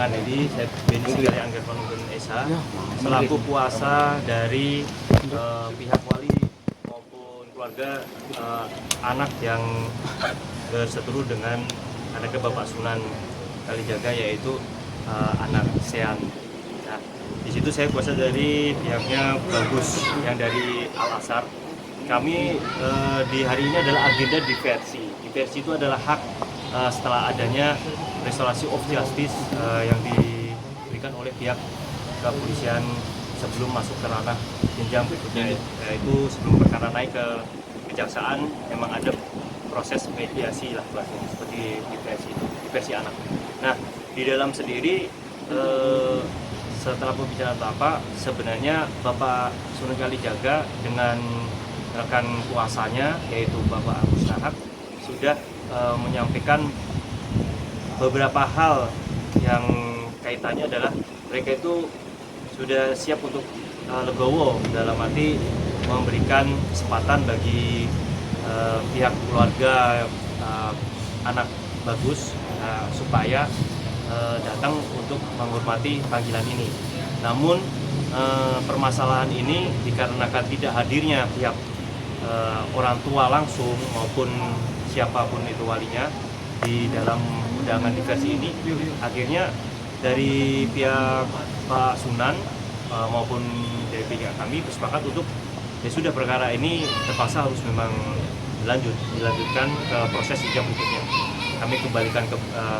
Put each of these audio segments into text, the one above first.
Perkenalkan diri, saya Beni Sigari Angger Panunggun Esa, selaku kuasa dari pihak wali maupun keluarga anak yang berseteru dengan anaknya Bapak Sunan Kalijaga, yaitu anak Sean. Nah, di situ saya kuasa dari pihaknya Bagus yang dari Al Azhar. Kami di hari ini adalah agenda diversi. Diversi itu adalah hak setelah adanya restorasi of justice yang diberikan oleh pihak kepolisian sebelum masuk ke ranah jenjang berikutnya, yaitu sebelum perkara naik ke kejaksaan memang ada proses mediasi lah bahasanya, seperti diversi anak. Nah, di dalam sendiri setelah pembicaraan Bapak, sebenarnya Bapak Sunan Kalijaga dengan rekan kuasanya yaitu Bapak Agus Rahab sudah menyampaikan beberapa hal yang kaitannya adalah mereka itu sudah siap untuk legowo, dalam arti memberikan kesempatan bagi pihak keluarga anak Bagus supaya datang untuk menghormati panggilan ini. Namun permasalahan ini dikarenakan tidak hadirnya pihak orang tua langsung maupun siapapun itu walinya di dalam undangan diversi ini, akhirnya dari pihak Pak Sunan maupun dari pihak kami bersepakat untuk ya sudah, perkara ini terpaksa harus memang dilanjutkan ke proses yang berikutnya. Kami kembalikan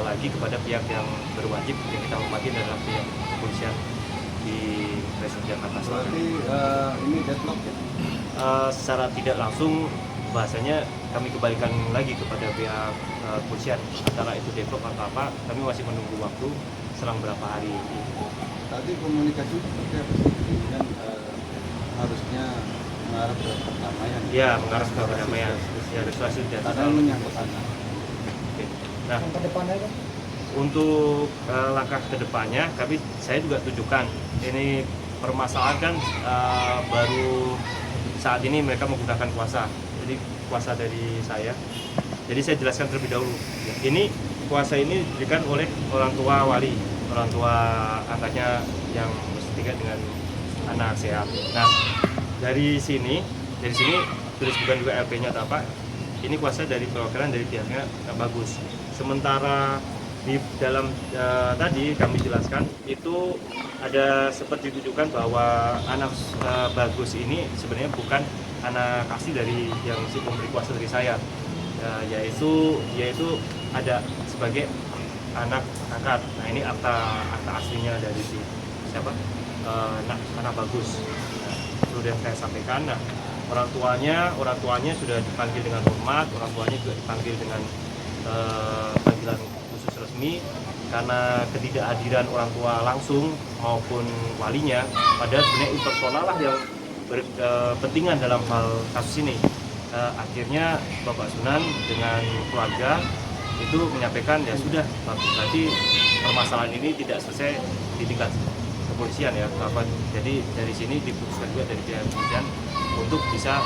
lagi kepada pihak yang berwajib yang kita hormati adalah pihak kepolisian di Polres Jakarta Selatan. Berarti ini deadlock ya? Secara tidak langsung bahasanya kami kembalikan lagi kepada pihak kepolisian, antara itu deadlock atau apa, kami masih menunggu waktu selang berapa hari. Tadi komunikasi seperti apa sih? Kan harusnya mengarah ke perdamaian. Ya, mengarah ke perdamaian. Ya, restorasi Karena menyangkut anak. Nah, ke depannya kan? untuk langkah kedepannya, saya juga tunjukkan ini permasalahan kan baru saat ini mereka menggunakan kuasa, jadi kuasa dari saya. Jadi saya jelaskan terlebih dahulu. Ini kuasa ini diberikan oleh orang tua wali, orang tua angkatnya yang bersetingkat dengan anak sehat. Nah, dari sini tulis bukan juga LP-nya atau apa. Ini kuasa dari perwakilan dari pihaknya Bagus. Sementara di dalam tadi kami jelaskan itu ada seperti ditujukan bahwa anak Bagus ini sebenarnya bukan anak asli dari yang si pemberi kuasa dari saya, yaitu ada sebagai anak angkat. Nah, ini akta aslinya dari si siapa, anak Bagus. Nah, sudah saya sampaikan. Nah, orang tuanya sudah dipanggil dengan hormat, orang tuanya juga dipanggil dengan panggilan khusus resmi, karena ketidakhadiran orang tua langsung maupun walinya, padahal sebenarnya impersonal lah yang berkepentingan dalam hal kasus ini. Akhirnya Bapak Sunan dengan keluarga itu menyampaikan ya sudah, berarti permasalahan ini tidak selesai di tingkat kepolisian ya, jadi dari sini diputuskan juga dari pihak kepolisian untuk bisa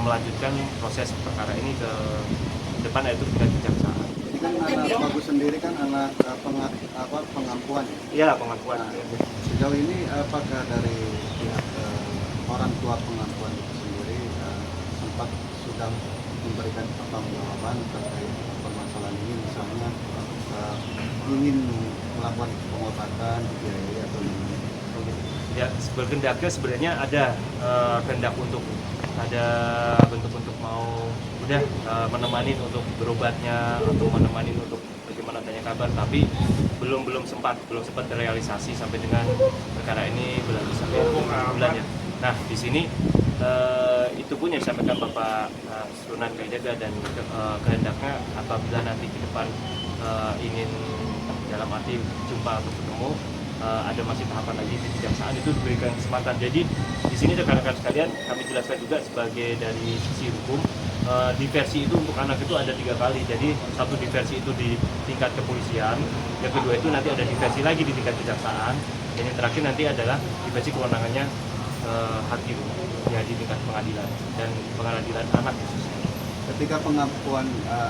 melanjutkan proses perkara ini ke depan, yaitu tingkat kejaksaan. Ini kan anak Bagus sendiri kan anak pengampuan ya? Iya, pengakuan. Nah, sejauh ini apakah dari pihak orang tua pengampuan itu sendiri sempat sudah memberikan pertanggungjawaban terkait permasalahan ini, misalnya ingin melakukan pengobatan dibiayai atau Ya, berkendaknya sebenarnya ada kehendak untuk ada bentuk mau udah menemani untuk berobatnya atau menemani untuk bagaimana tanya kabar, tapi belum sempat terrealisasi sampai dengan perkara ini berlalu sampai bulannya. Nah, di sini itu pun yang disampaikan Bapak Sunan Kalijaga, dan kehendaknya apabila nanti ke depan ingin dalam arti jumpa atau ketemu, ada masih tahapan lagi di kejaksaan, itu diberikan kesempatan. Jadi di sini rekan-rekan sekalian kami jelaskan juga sebagai dari sisi hukum, diversi itu untuk anak itu ada 3 kali. Jadi satu diversi itu di tingkat kepolisian, yang kedua itu nanti ada diversi lagi di tingkat kejaksaan, dan yang terakhir nanti adalah diversi kewenangannya hakim ya di tingkat pengadilan dan pengadilan anak khususnya. ketika pengakuan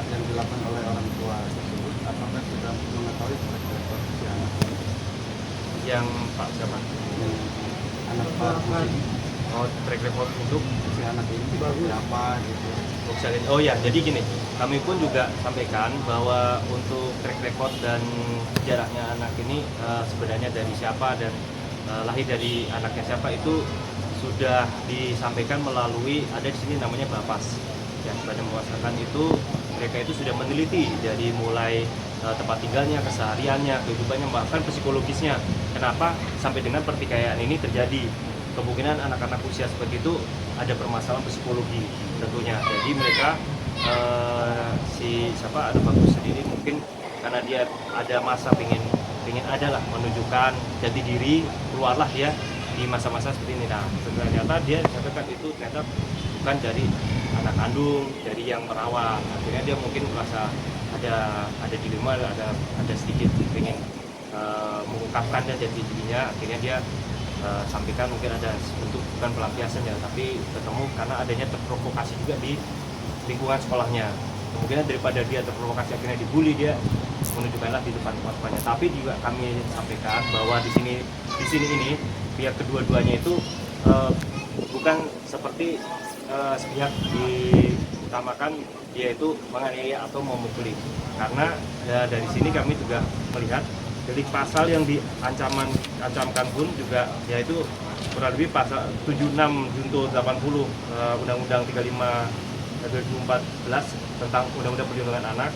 yang dilakukan oleh orang tua tersebut, apakah sudah mengetahui proses anak? Yang Pak siapa? Yang anak Pak Musi, Oh, track record untuk si anak ini berapa gitu. Oh ya, jadi gini, kami pun juga sampaikan bahwa untuk track record dan jaraknya anak ini sebenarnya dari siapa dan lahir dari anaknya siapa itu sudah disampaikan melalui ada di sini namanya Bapas. Ya, Badan Pemasyarakatan itu mereka itu sudah meneliti dari mulai tempat tinggalnya, kesehariannya, kehidupannya, bahkan psikologisnya. Kenapa sampai dengan pertikaian ini terjadi? Kemungkinan anak-anak usia seperti itu ada permasalahan psikologi tentunya. Jadi mereka ada Bagus sendiri mungkin karena dia ada masa pengen adalah menunjukkan jati diri, keluarlah dia di masa-masa seperti ini. Nah, ternyata dia katakan itu ternyata bukan dari anak kandung, dari yang merawat. Akhirnya dia mungkin merasa ada dilema, ada sedikit pengen mengungkapkan jati dirinya. Akhirnya dia sampaikan mungkin ada bentuk bukan pelampiasan ya, tapi ketemu karena adanya terprovokasi juga di lingkungan sekolahnya. Kemungkinan daripada dia terprovokasi akhirnya dibully, dia menunjukkanlah di depan teman-temannya. Tapi juga kami sampaikan bahwa di sini ini pihak kedua-duanya itu bukan seperti sepihak diutamakan dia itu menganiaya atau memukuli. Karena ya, dari sini kami juga melihat delik pasal yang diancamkan pun juga yaitu kurang lebih pasal 76 junto 80 Undang-Undang 35 2014 tentang Undang-Undang Perlindungan Anak,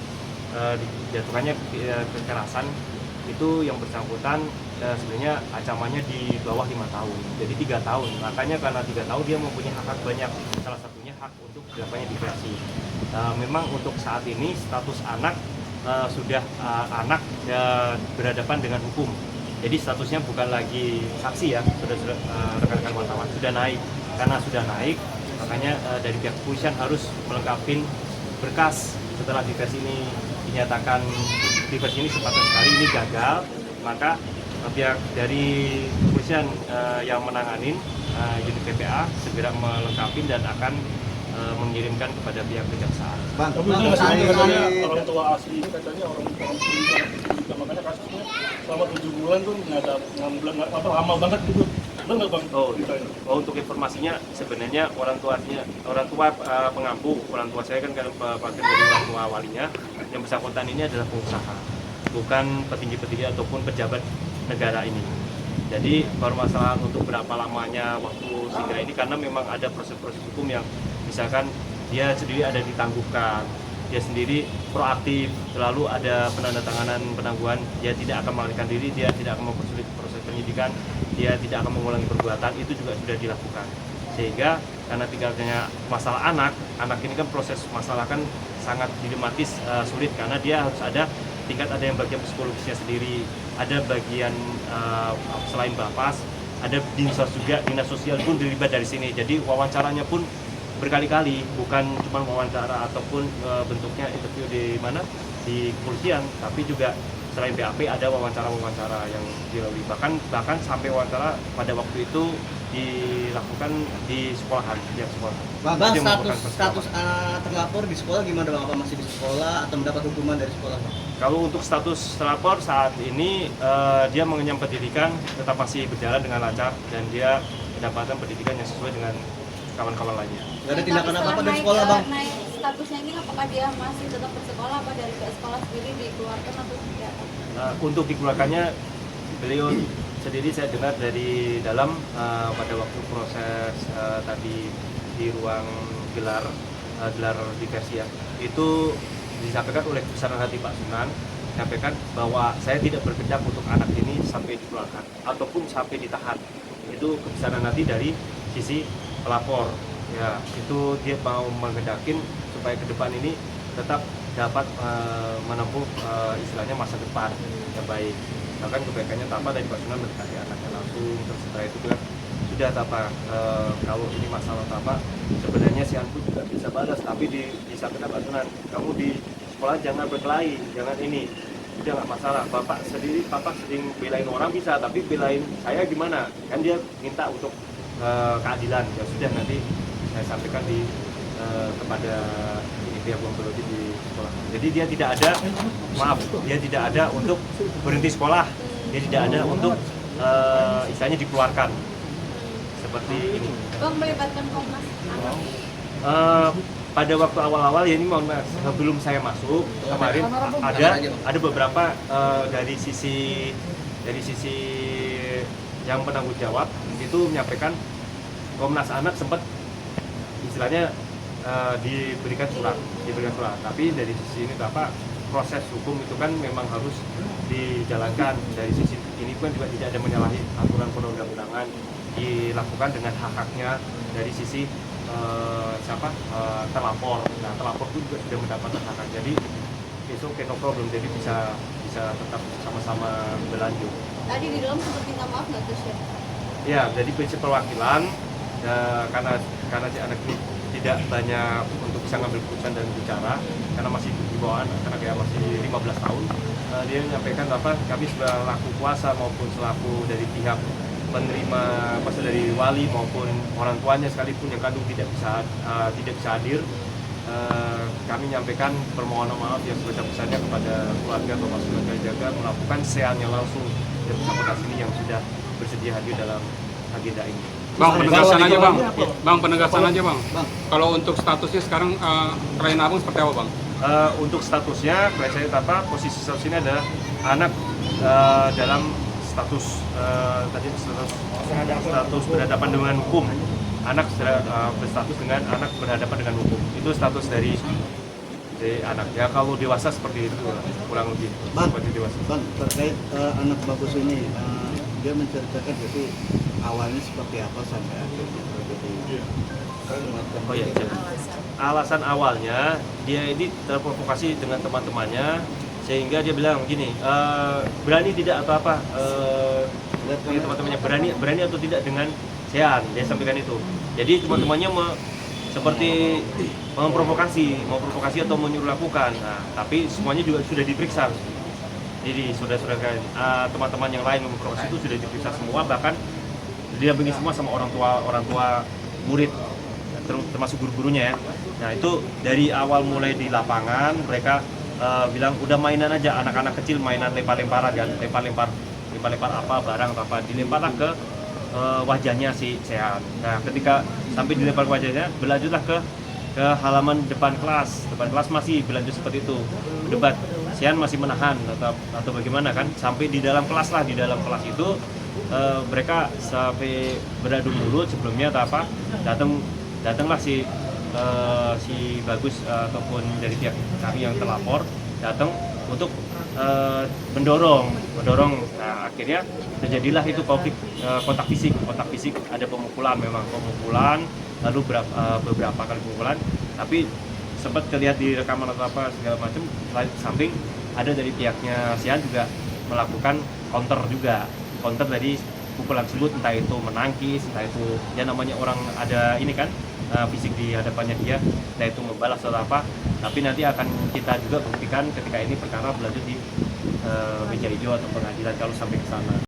dijatuhkannya kekerasan itu yang bersangkutan sebenarnya ancamannya di bawah 5 tahun, jadi 3 tahun. Makanya karena 3 tahun dia mempunyai hak banyak, salah satunya hak untuk dilakukannya diversi. Memang untuk saat ini status anak sudah anak berhadapan dengan hukum. Jadi statusnya bukan lagi saksi ya, rekan-rekan wartawan sudah naik. Karena sudah naik, makanya dari pihak kepolisian harus melengkapi berkas setelah diversi ini dinyatakan diversi ini kesempatan sekali ini gagal, maka pihak dari kepolisian yang menanganin unit PPA segera melengkapi dan akan mengirimkan kepada pihak kejaksaan. Bang, Tapi itu katanya orang tua asli ini katanya orang tua makanya kasusnya selama 7 bulan tuh nggak ada lama banget gitu. Benar Bang? Oh, untuk informasinya sebenarnya orang tua pengampu, orang tua saya kan bagian dari orang tua walinya, yang bersangkutan ini adalah pengusaha, bukan petinggi-petinggi ataupun pejabat negara ini. Jadi permasalahan untuk berapa lamanya waktu segera ini karena memang ada proses-proses hukum yang misalkan dia sendiri ada ditangguhkan, dia sendiri proaktif, selalu ada penandatanganan penangguhan, dia tidak akan melarikan diri, dia tidak akan mempersulit proses penyidikan, dia tidak akan mengulangi perbuatan, itu juga sudah dilakukan. Sehingga karena tinggalnya masalah anak ini kan proses masalah kan sangat dilematis, sulit karena dia harus ada yang bagian psikologisnya sendiri, ada bagian selain Bapas, ada dinas juga, dinas sosial pun terlibat dari sini. Jadi wawancaranya pun berkali-kali, bukan cuma wawancara ataupun bentuknya interview di kepolisian, tapi juga selain BAP ada wawancara-wawancara yang dilalui, bahkan sampai wawancara pada waktu itu dilakukan di sekolahan, pihak sekolah. Bang, status terlapor di sekolah gimana Bang? Apa masih di sekolah atau mendapat hukuman dari sekolah Bang? Kalau untuk status terlapor saat ini dia mengenyam pendidikan tetap masih berjalan dengan lancar dan dia mendapatkan pendidikan yang sesuai dengan kawan-kawan lainnya. Gak ada tindakan apa-apa dari sekolah Bang? Naik statusnya ini apakah dia masih tetap bersekolah, apa dari pihak sekolah sendiri dikeluarkan atau seperti apa? Untuk dikeluarkannya beliau sendiri saya dengar dari dalam pada waktu proses tadi di ruang gelar diversi ya, itu disampaikan oleh kebesaran hati Pak Sunan, sampaikan bahwa saya tidak berkehendak untuk anak ini sampai dikeluarkan ataupun sampai ditahan. Itu kebesaran hati dari sisi pelapor ya, itu dia mau menghendakin supaya ke depan ini tetap dapat menempuh istilahnya masa depan yang baik. Bahkan kebaikannya tanpa dari Pak Sunan mendekati anaknya langsung, terus setelah itu bilang sudah Tapa, kalau ini masalah Tapa sebenarnya si Anpu juga bisa balas, tapi disampaikan Pak Sunan, kamu di sekolah jangan berkelahi, jangan ini, udah nggak masalah. Bapak sering belain orang bisa, tapi belain saya gimana? Kan dia minta untuk keadilan, ya sudah nanti saya sampaikan kepada pihak Bambologi di sekolah. Jadi dia tidak ada, dia tidak ada untuk berhenti sekolah, dia tidak ada untuk istilahnya dikeluarkan seperti ini. Bang, melibatkan Komnas Anak. Pada waktu awal-awal ya, ini mohon maaf, sebelum saya masuk kemarin ada beberapa dari sisi yang penanggung jawab itu menyampaikan Komnas Anak sempat istilahnya diberikan surat, tapi dari sisi ini apa, proses hukum itu kan memang harus dijalankan. Dari sisi ini kan juga tidak ada menyalahi aturan perundang-undangan, dilakukan dengan hak-haknya dari sisi terlapor. Nah, terlapor itu juga sudah mendapatkan hak. Jadi besok no problem, jadi bisa tetap sama-sama berlanjut. Tadi di dalam sempat minta maaf nggak tuh, Chef? Ya, jadi prinsip perwakilan karena si anak ini tidak banyak untuk bisa ngambil keputusan dan bicara karena masih di bawah anak, karena kayak masih 15 tahun. Dia menyampaikan apa, kami selaku kuasa maupun selaku dari pihak penerima, maksud dari wali maupun orang tuanya sekalipun yang kandung tidak bisa hadir. Kami menyampaikan permohonan maaf yang sebesar-besarnya kepada keluarga Bapak Sunan Kalijaga melakukan seannya langsung dari bersangkutan ini yang sudah bersedia hadir dalam agenda ini. Bang, penegasan aja bang. Bang, penegasan aja bang. Bang. Kalau untuk statusnya sekarang klien abang seperti apa bang? Untuk statusnya, klien saya apa? Posisi status ini adalah anak dalam status status berhadapan dengan hukum. Anak berstatus dengan anak berhadapan dengan hukum. Itu status dari anak. Ya kalau dewasa seperti itu kurang lebih seperti dewasa. Bang, terkait anak Bagus ini, dia menceritakan jadi awalnya seperti apa sampai akhirnya terjadi. Oh iya, alasan awalnya dia ini terprovokasi dengan teman-temannya sehingga dia bilang gini, berani tidak atau apa, teman-temannya berani atau tidak dengan Sean, dia sampaikan itu. Jadi teman-temannya seperti memprovokasi atau menyuruh lakukan. Nah, tapi semuanya juga sudah diperiksa. Jadi saudara-saudara teman-teman yang lain memprovokasi itu sudah diperiksa semua, bahkan didampingi semua sama orang tua murid, termasuk guru-gurunya ya. Nah itu dari awal mulai di lapangan mereka bilang udah mainan aja, anak-anak kecil mainan lempar-lemparan kan, lempar-lempar apa barang atau apa, dilemparlah ke wajahnya si Sean. Nah ketika sampai dilempar wajahnya, berlanjutlah ke halaman depan kelas masih berlanjut seperti itu, berdebat. Sean masih menahan atau bagaimana kan, sampai di dalam kelas itu mereka sampai beradu mulut sebelumnya atau apa, datanglah si Bagus ataupun dari pihak kami yang terlapor datang untuk mendorong. Nah, akhirnya terjadilah itu kontak fisik, ada pemukulan, lalu beberapa kali pemukulan, tapi sempat terlihat di rekaman atau apa segala macam. Samping ada dari pihaknya Sian juga melakukan counter dari pukulan tersebut, entah itu menangkis, entah itu ya namanya orang ada ini kan fisik di hadapannya dia, entah itu membalas atau apa. Tapi nanti akan kita juga buktikan ketika ini perkara berlanjut di meja hijau atau pengadilan kalau sampai ke sana.